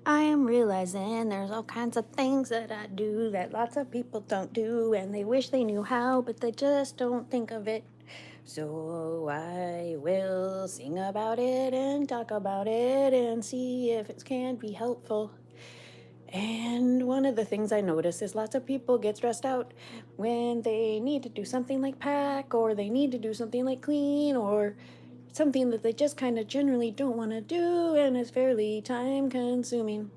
I am realizing there's all kinds of things that I do that lots of people don't do, and they wish they knew how, but they just don't think of it. So I will sing about it and talk about it and see if it can be helpful. And one of the things I notice is lots of people get stressed out when they need to do something like pack, or they need to do something like clean, or something that they just kind of generally don't want to do and is fairly time consuming.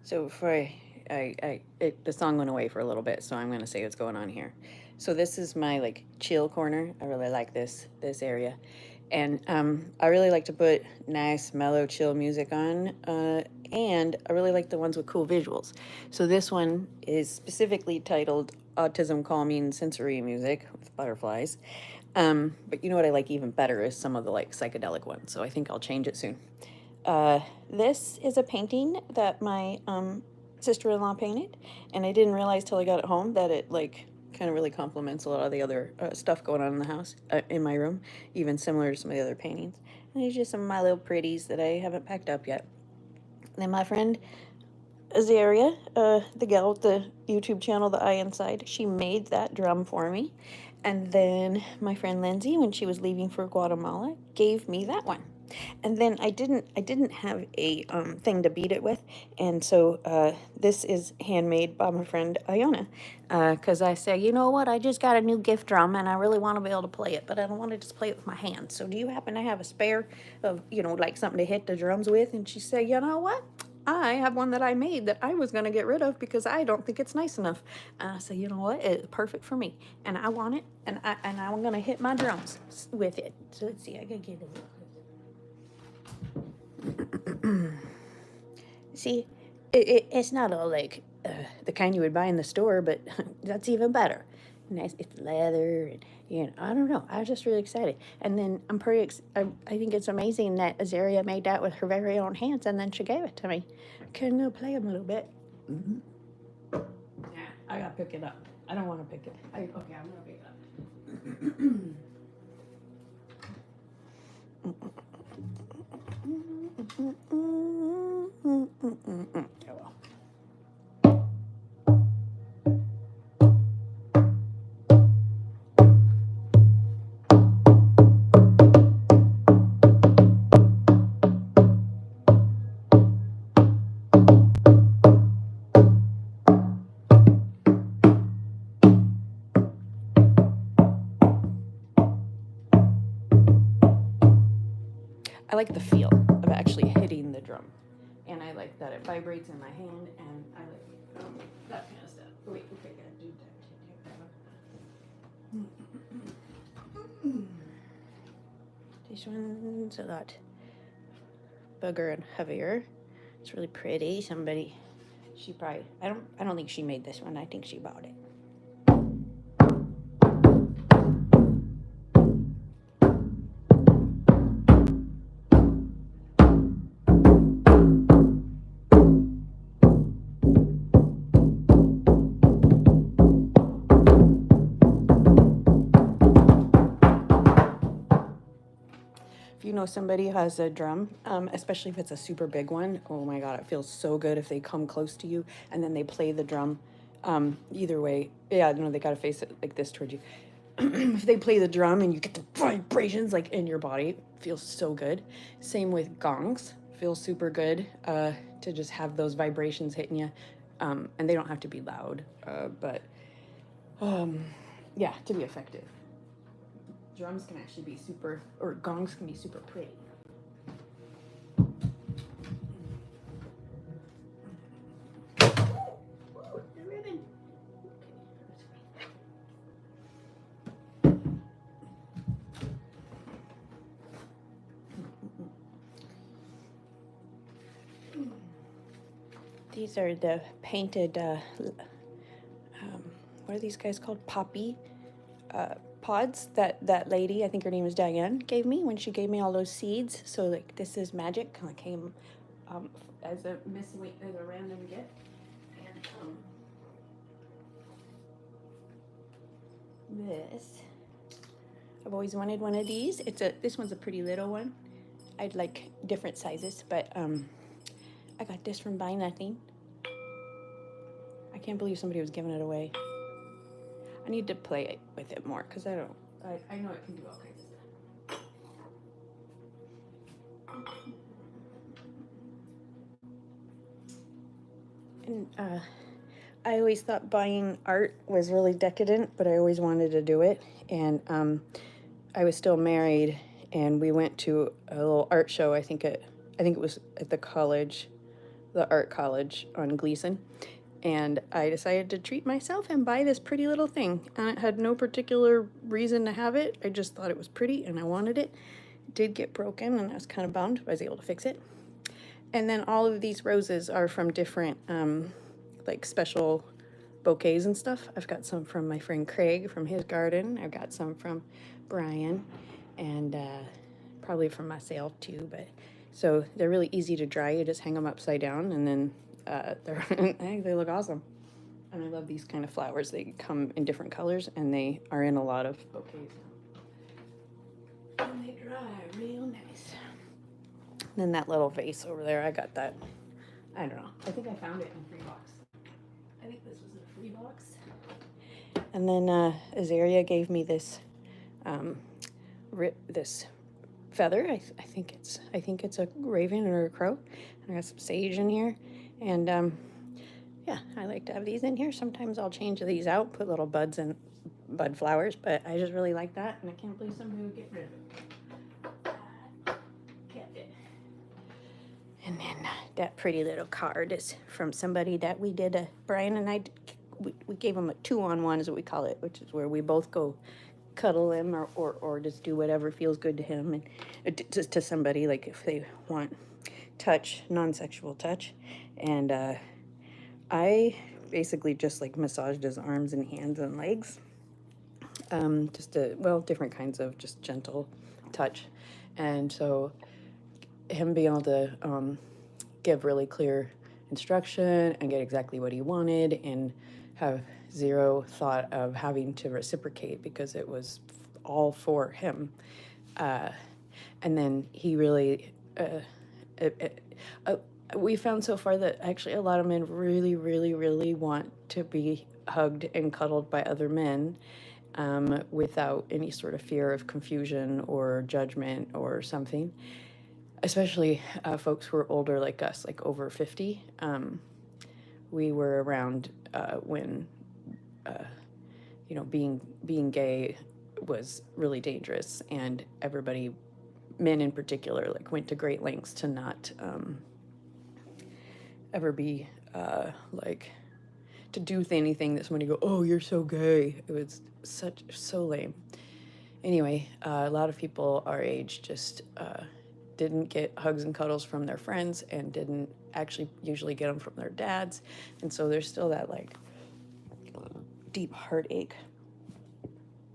So before the song went away for a little bit, so I'm going to say what's going on here. So this is my like chill corner. I really like this area, and I really like to put nice mellow chill music on, and I really like the ones with cool visuals. So this one is specifically titled Autism Calming Sensory Music with butterflies. But you know what I like even better is some of the like psychedelic ones. So I think I'll change it soon. This is a painting that my sister-in-law painted, and I didn't realize till I got it home that it like kind of really complements a lot of the other stuff going on in the house, in my room, even similar to some of the other paintings. And these are just some of my little pretties that I haven't packed up yet. And then my friend Azaria, the gal with the YouTube channel, the Eye Inside, she made that drum for me. And then my friend Lindsay, when she was leaving for Guatemala, gave me that one. And then I didn't have a thing to beat it with, and so this is handmade by my friend Ayana, because I said, you know what, I just got a new gift drum, and I really want to be able to play it, but I don't want to just play it with my hands. So do you happen to have a spare of, you know, like something to hit the drums with? And she said, you know what? I have one that I made that I was going to get rid of because I don't think it's nice enough. And I said, you know what? It's perfect for me. And I want it. And I'm going to hit my drums with it. So let's see. I got to get it. See, it's not all like the kind you would buy in the store, but that's even better. Nice, it's leather, and you know, I don't know. I was just really excited, and then I think it's amazing that Azaria made that with her very own hands, and then she gave it to me. Can I play them a little bit? Mm-hmm. Yeah, I gotta pick it up. I don't want to pick it. Okay, I'm gonna pick it up. I like the feel of actually hitting the drum, and I like that it vibrates in my hand, and I like that kind of stuff. Wait, okay, gotta do that. This one's a lot bigger and heavier. It's really pretty. She probably, I don't think she made this one. I think she bought it. If you know somebody who has a drum, especially if it's a super big one, oh my God, it feels so good if they come close to you and then they play the drum. Either way, yeah, no, they gotta face it like this towards you. If they play the drum and you get the vibrations like in your body, it feels so good. Same with gongs, feels super good to just have those vibrations hitting you. And they don't have to be loud, but yeah, to be effective. Drums can actually be super, or gongs can be super pretty. Ooh, the ribbon. These are the painted, what are these guys called? Poppy pods that lady, I think her name is Diane, gave me when she gave me all those seeds. So like this is magic, kind of came as a random gift. And this, I've always wanted one of these. This one's a pretty little one. I'd like different sizes, but I got this from Buy Nothing. I can't believe somebody was giving it away. I need to play it with it more because I know it can do all kinds of stuff. And I always thought buying art was really decadent, but I always wanted to do it. And I was still married, and we went to a little art show. I think it was at the college, the art college on Gleason. And I decided to treat myself and buy this pretty little thing. And it had no particular reason to have it. I just thought it was pretty and I wanted it. It did get broken and I was kind of bummed, but I was able to fix it. And then all of these roses are from different like special bouquets and stuff. I've got some from my friend Craig from his garden. I've got some from Brian and probably from myself too. But so they're really easy to dry. You just hang them upside down and then I think they look awesome. And I love these kind of flowers. They come in different colors and they are in a lot of bouquets. And they dry real nice. And then that little vase over there, I got that. I don't know. I think I found it in a free box. I think this was a free box. And then Azaria gave me this this feather. I think it's a raven or a crow. And I got some sage in here. And yeah, I like to have these in here. Sometimes I'll change these out, put little buds and bud flowers, but I just really like that, and I can't believe somebody would get rid of it. Kept it. And then that pretty little card is from somebody that we did, Brian and I, we gave him a 2-on-1 is what we call it, which is where we both go cuddle him or just do whatever feels good to him and to somebody, like if they want touch, non-sexual touch. And I basically just like massaged his arms and hands and legs, different kinds of just gentle touch. And so him being able to give really clear instruction and get exactly what he wanted and have zero thought of having to reciprocate because it was all for him. And then he really we found so far that actually a lot of men really, really, really want to be hugged and cuddled by other men without any sort of fear of confusion or judgment or something. Especially folks who are older like us, like over 50. We were around when, being gay was really dangerous, and everybody, men in particular, like went to great lengths to not ever be to do anything that somebody go, oh, you're so gay. It was so lame. Anyway, a lot of people our age just didn't get hugs and cuddles from their friends and didn't actually usually get them from their dads. And so there's still that like deep heartache.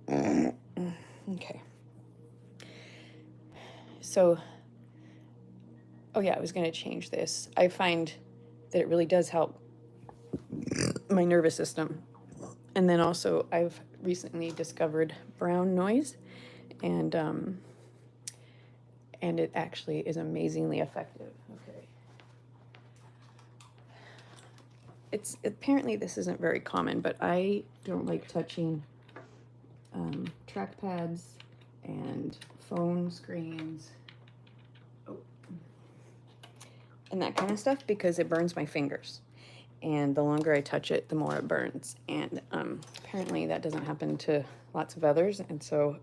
Okay. So, oh yeah, I was going to change this. I find that it really does help my nervous system. And then also I've recently discovered brown noise, and it actually is amazingly effective. Okay. It's apparently this isn't very common, but I don't like touching trackpads and phone screens and that kind of stuff because it burns my fingers. And the longer I touch it, the more it burns. And apparently that doesn't happen to lots of others. And so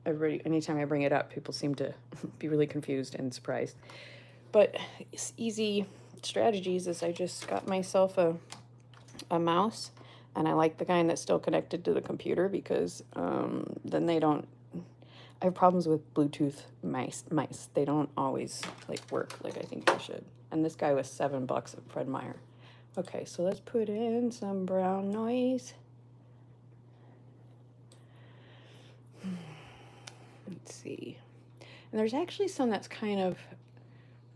anytime I bring it up, people seem to be really confused and surprised. But easy strategies is I just got myself a mouse, and I like the kind that's still connected to the computer because then they don't. I have problems with Bluetooth mice. They don't always like work like I think they should. And this guy was $7 at Fred Meyer. Okay, so let's put in some brown noise. Let's see. And there's actually some that's kind of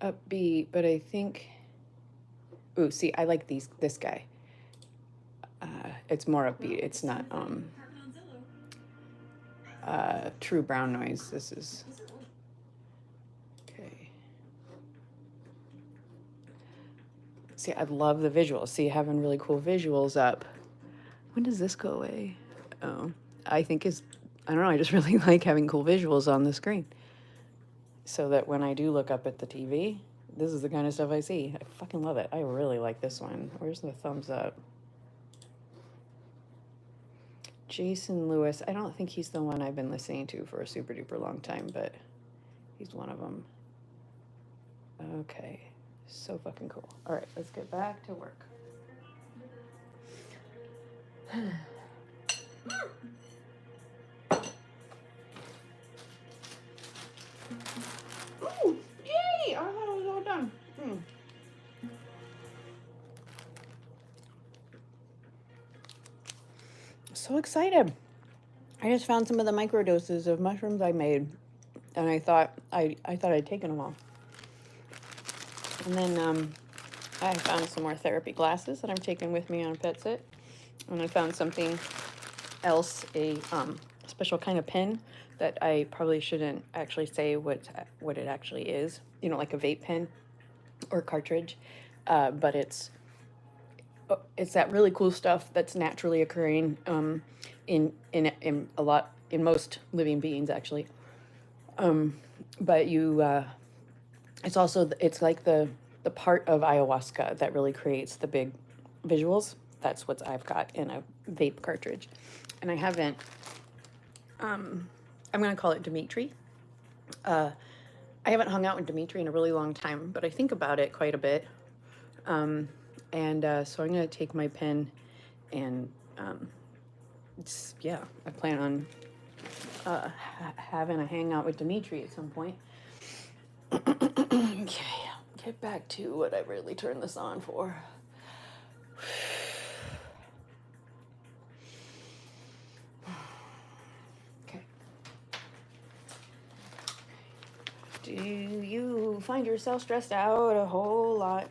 upbeat, but I think, ooh, see, I like this guy. It's more upbeat. It's not, true brown noise. This is okay. See, I love the visuals. See, having really cool visuals up. When does this go away? Oh, I think I don't know, I just really like having cool visuals on the screen. So that when I do look up at the TV, this is the kind of stuff I see. I fucking love it. I really like this one. Where's the thumbs up? Jason Lewis. I don't think he's the one I've been listening to for a super duper long time, but he's one of them. Okay. So fucking cool. All right, let's get back to work. Ooh, yay! I thought it was all done. So excited. I just found some of the microdoses of mushrooms I made, and I thought I'd taken them all. And then I found some more therapy glasses that I'm taking with me on Pet Sit. And I found something else, a special kind of pen that I probably shouldn't actually say what it actually is. You know, like a vape pen or cartridge, but it's that really cool stuff that's naturally occurring in most living beings actually. But it's like the part of ayahuasca that really creates the big visuals. That's what I've got in a vape cartridge. And I haven't, I'm going to call it Dimitri. I haven't hung out with Dimitri in a really long time, but I think about it quite a bit. So I'm going to take my pen and, I plan on having a hangout with Dimitri at some point. Okay, get back to what I really turned this on for. Okay. Do you find yourself stressed out a whole lot,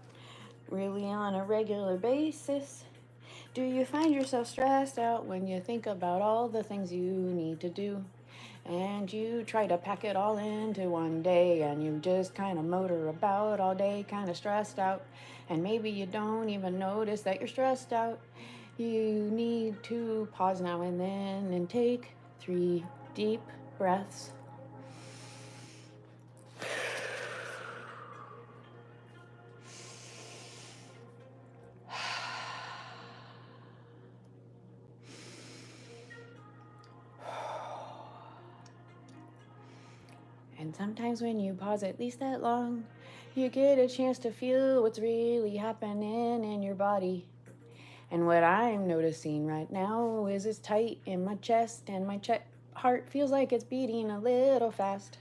really on a regular basis? Do you find yourself stressed out when you think about all the things you need to do? And you try to pack it all into one day, and you just kind of motor about all day, kind of stressed out. And maybe you don't even notice that you're stressed out. You need to pause now and then and take 3 deep breaths. And sometimes when you pause at least that long, you get a chance to feel what's really happening in your body. And what I'm noticing right now is it's tight in my chest, and my heart feels like it's beating a little fast.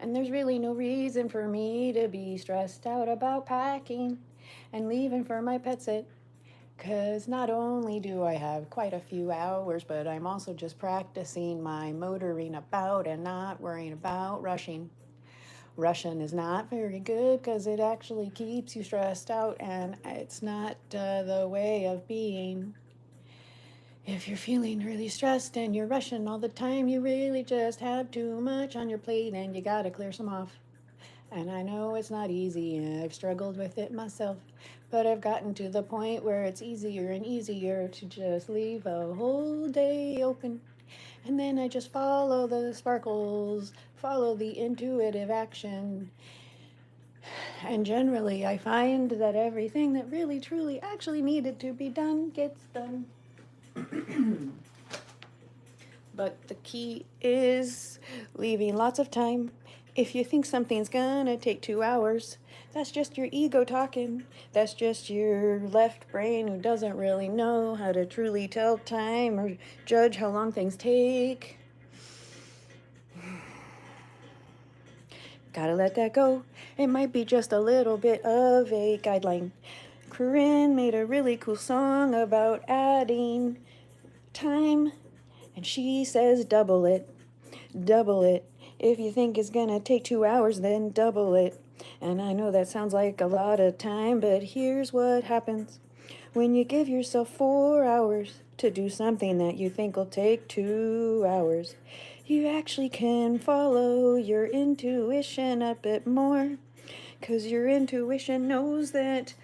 And there's really no reason for me to be stressed out about packing and leaving for my pet sit. 'Cause not only do I have quite a few hours, but I'm also just practicing my motoring about and not worrying about rushing. Rushing is not very good because it actually keeps you stressed out, and it's not the way of being. If you're feeling really stressed and you're rushing all the time, you really just have too much on your plate and you gotta clear some off. And I know it's not easy, and I've struggled with it myself, but I've gotten to the point where it's easier and easier to just leave a whole day open. And then I just follow the sparkles, follow the intuitive action. And generally, I find that everything that really, truly, actually needed to be done gets done. But the key is leaving lots of time. If you think something's gonna take 2 hours, that's just your ego talking. That's just your left brain who doesn't really know how to truly tell time or judge how long things take. Gotta let that go. It might be just a little bit of a guideline. Corinne made a really cool song about adding time, and she says double it, double it. If you think it's gonna take 2 hours, then double it. And I know that sounds like a lot of time, but here's what happens. When you give yourself 4 hours to do something that you think will take 2 hours, you actually can follow your intuition a bit more. 'Cause your intuition knows that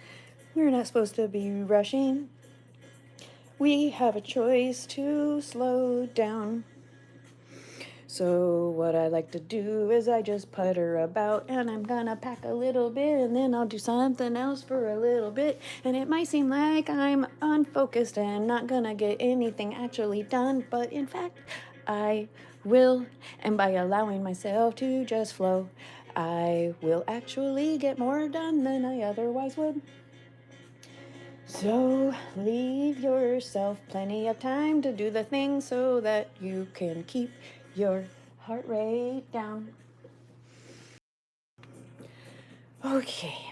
we're not supposed to be rushing. We have a choice to slow down. So what I like to do is I just putter about, and I'm gonna pack a little bit, and then I'll do something else for a little bit. And it might seem like I'm unfocused and not gonna get anything actually done, but in fact, I will. And by allowing myself to just flow, I will actually get more done than I otherwise would. So leave yourself plenty of time to do the things so that you can keep your heart rate down. Okay,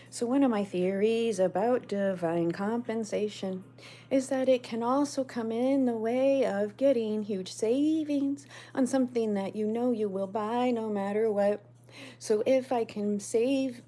so one of my theories about divine compensation is that it can also come in the way of getting huge savings on something that you know you will buy no matter what. So if I can save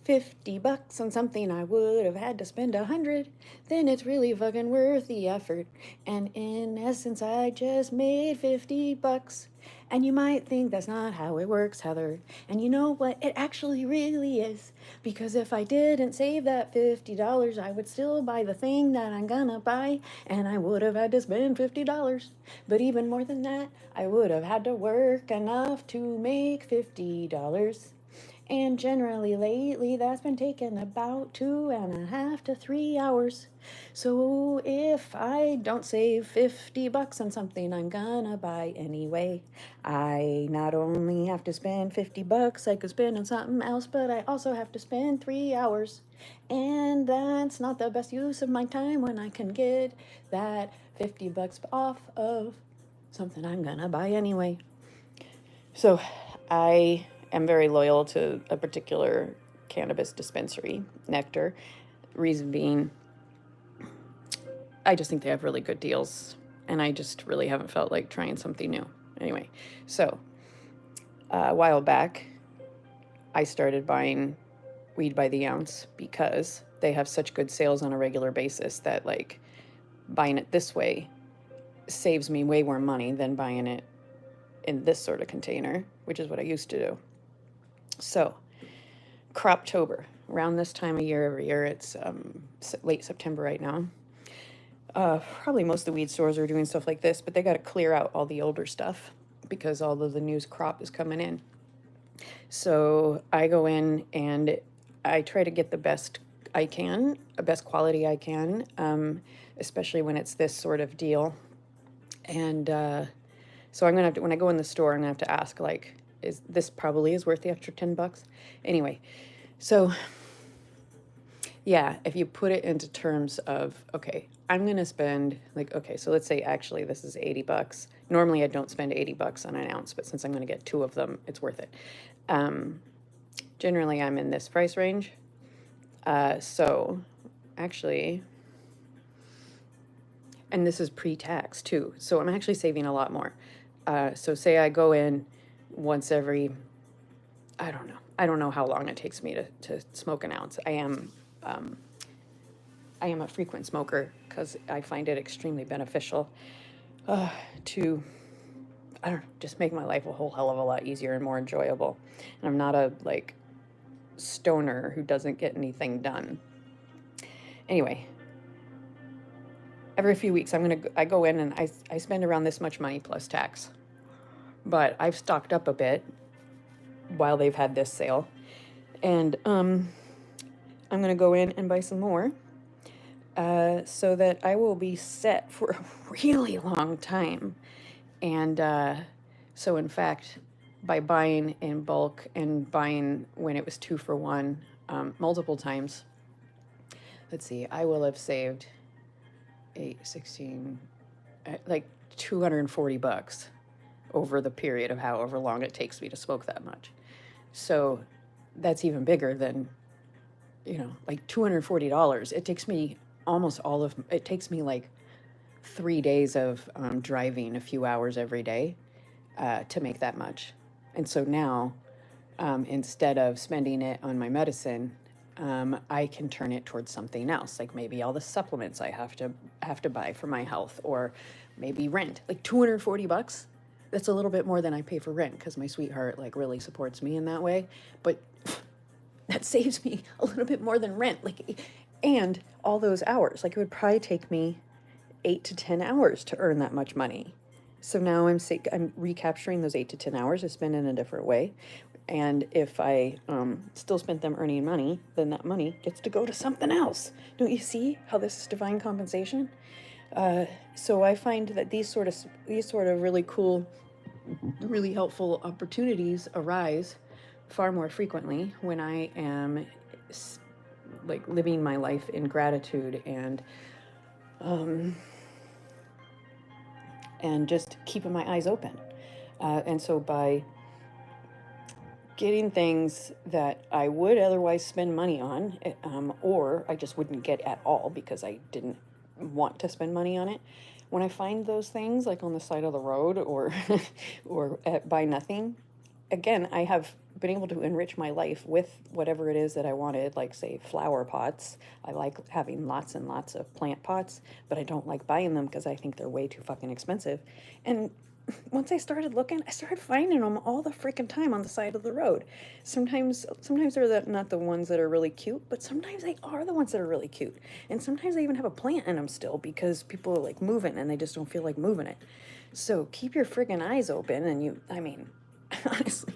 $50 on something I would have had to spend 100, then it's really fucking worth the effort. And in essence, I just made $50. And you might think that's not how it works, Heather. And you know what? It actually really is. Because if I didn't save that $50, I would still buy the thing that I'm gonna buy, and I would have had to spend $50. But even more than that, I would have had to work enough to make $50. And generally lately, that's been taking about 2.5 to 3 hours. So if I don't save $50 on something I'm gonna buy anyway, I not only have to spend $50 I could spend on something else, but I also have to spend 3 hours. And that's not the best use of my time when I can get that $50 off of something I'm gonna buy anyway. So I am very loyal to a particular cannabis dispensary, Nectar. Reason being, I just think they have really good deals, and I just really haven't felt like trying something new. Anyway, so a while back, I started buying weed by the ounce because they have such good sales on a regular basis that, like, buying it this way saves me way more money than buying it in this sort of container, which is what I used to do. So, Croptober, around this time of year every year, it's late September right now. Probably most of the weed stores are doing stuff like this, but they got to clear out all the older stuff because all of the new crop is coming in. So I go in and I try to get the best I can, the best quality I can, especially when it's this sort of deal. And so I'm gonna have to, when I go in the store, I'm gonna have to ask, like, is this probably is worth the extra $10? Anyway, so yeah, if you put it into terms of, okay, I'm gonna spend, like, okay, so let's say actually this is $80. Normally I don't spend $80 on an ounce, but since I'm gonna get 2 of them, it's worth it. Generally I'm in this price range. So actually, and this is pre-tax too, so I'm actually saving a lot more. So say I go in once every, I don't know how long it takes me to smoke an ounce. I am a frequent smoker because I find it extremely beneficial to, I don't know, just make my life a whole hell of a lot easier and more enjoyable. And I'm not a, like, stoner who doesn't get anything done. Anyway, every few weeks I go in and I spend around this much money plus tax. But I've stocked up a bit while they've had this sale. And I'm gonna go in and buy some more so that I will be set for a really long time. And so in fact, by buying in bulk and buying when it was 2 for 1 multiple times, let's see, I will have saved 8, 16, like $240 over the period of however long it takes me to smoke that much. So that's even bigger than, like $240. It takes me it takes me like 3 days of driving a few hours every day to make that much. And so now, instead of spending it on my medicine, I can turn it towards something else, like maybe all the supplements I have to buy for my health, or maybe rent. Like $240. That's a little bit more than I pay for rent because my sweetheart like really supports me in that way. But that saves me a little bit more than rent. Like, and all those hours, like it would probably take me 8 to 10 hours to earn that much money. So now I'm recapturing those 8 to 10 hours to spend in a different way. And if I still spent them earning money, then that money gets to go to something else. Don't you see how this is divine compensation? So I find that these sort of really cool, really helpful opportunities arise far more frequently when I am like living my life in gratitude and just keeping my eyes open. And so by getting things that I would otherwise spend money on, or I just wouldn't get at all because I didn't want to spend money on it. When I find those things like on the side of the road or or buy nothing, again, I have been able to enrich my life with whatever it is that I wanted, like say flower pots. I like having lots and lots of plant pots, but I don't like buying them because I think they're way too fucking expensive. And once I started looking, I started finding them all the freaking time on the side of the road. Sometimes they're not the ones that are really cute, but sometimes they are the ones that are really cute. And sometimes they even have a plant in them still because people are like moving and they just don't feel like moving it. So keep your friggin' eyes open. And honestly,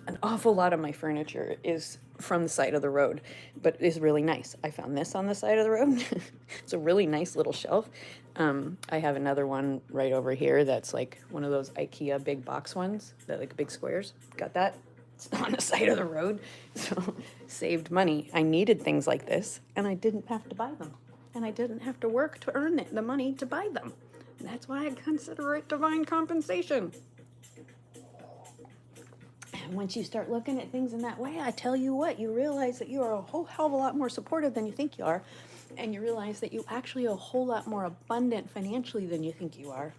an awful lot of my furniture is from the side of the road, but is really nice. I found this on the side of the road. It's a really nice little shelf. I have another one right over here that's like one of those IKEA big box ones, that like big squares. Got that. It's on the side of the road. So saved money. I needed things like this and I didn't have to buy them. And I didn't have to work to earn the money to buy them. And that's why I consider it divine compensation. And once you start looking at things in that way, I tell you what, you realize that you are a whole hell of a lot more supportive than you think you are. And you realize that you actually are a whole lot more abundant financially than you think you are.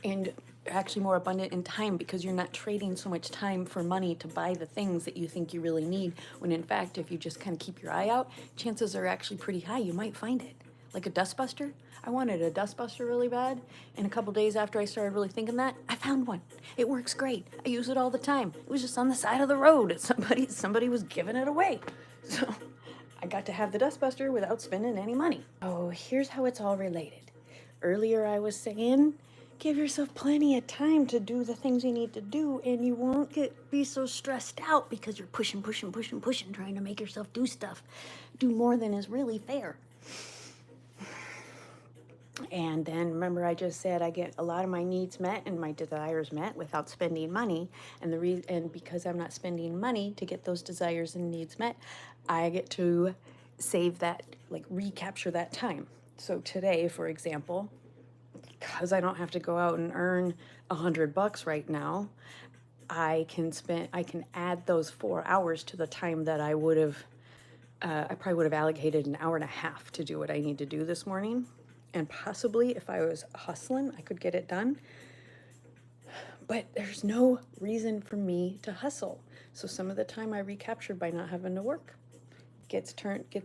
And actually more abundant in time because you're not trading so much time for money to buy the things that you think you really need. When in fact, if you just kind of keep your eye out, chances are actually pretty high you might find it. Like a dustbuster. I wanted a dustbuster really bad, and a couple days after I started really thinking that, I found one. It works great. I use it all the time. It was just on the side of the road. Somebody was giving it away. So I got to have the dustbuster without spending any money. Oh, here's how it's all related. Earlier I was saying, give yourself plenty of time to do the things you need to do, and you won't be so stressed out because you're pushing, trying to make yourself do stuff. Do more than is really fair. And then remember I just said I get a lot of my needs met and my desires met without spending money. And because I'm not spending money to get those desires and needs met, I get to save that, like recapture that time. So today, for example, because I don't have to go out and earn $100 right now, I can add those 4 hours to the time that I probably would have allocated an hour and a half to do what I need to do this morning. And possibly if I was hustling, I could get it done. But there's no reason for me to hustle. So some of the time I recaptured by not having to work gets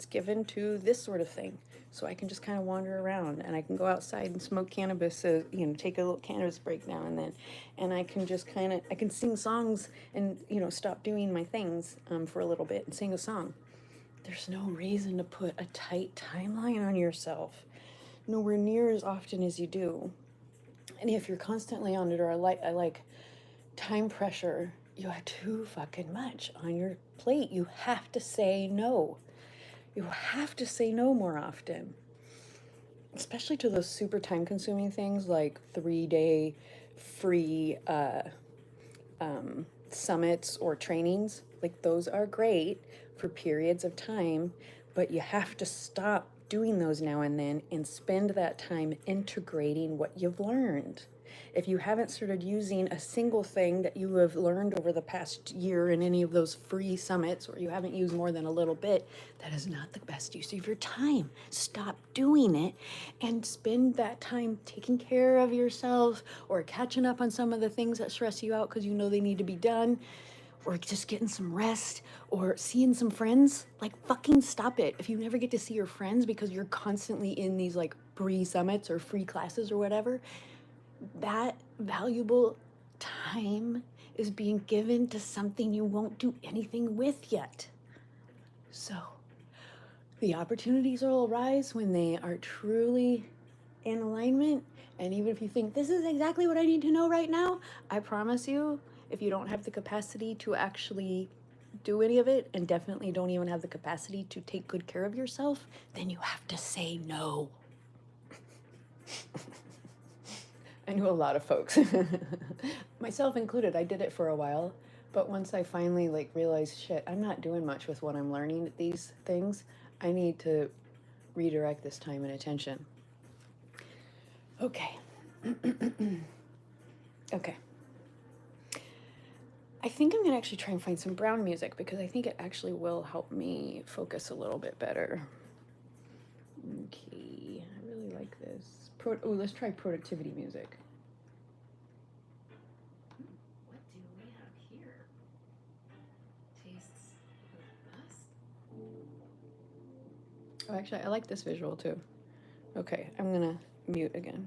given to this sort of thing. So I can just kind of wander around and I can go outside and smoke cannabis, take a little cannabis break now and then. And I can just I can sing songs and, stop doing my things for a little bit and sing a song. There's no reason to put a tight timeline on yourself. Nowhere near as often as you do. And if you're constantly under like time pressure, you have too fucking much on your plate. You have to say no. You have to say no more often. Especially to those super time consuming things like 3-day free summits or trainings. Like those are great for periods of time, but you have to stop doing those now and then and spend that time integrating what you've learned. If you haven't started using a single thing that you have learned over the past year in any of those free summits, or you haven't used more than a little bit, that is not the best use of your time. Stop doing it and spend that time taking care of yourself or catching up on some of the things that stress you out because you know they need to be done, or just getting some rest or seeing some friends, like fucking stop it. If you never get to see your friends because you're constantly in these like free summits or free classes or whatever, that valuable time is being given to something you won't do anything with yet. So the opportunities will arise when they are truly in alignment. And even if you think this is exactly what I need to know right now, I promise you, if you don't have the capacity to actually do any of it, and definitely don't even have the capacity to take good care of yourself, then you have to say no. I knew a lot of folks, myself included. I did it for a while, but once I finally like realized, shit, I'm not doing much with what I'm learning at these things. I need to redirect this time and attention. Okay. Okay. I think I'm gonna actually try and find some brown music because I think it actually will help me focus a little bit better. Okay, I really like this. Let's try productivity music. What do we have here? Tastes the best. Oh, actually, I like this visual too. Okay, I'm gonna mute again.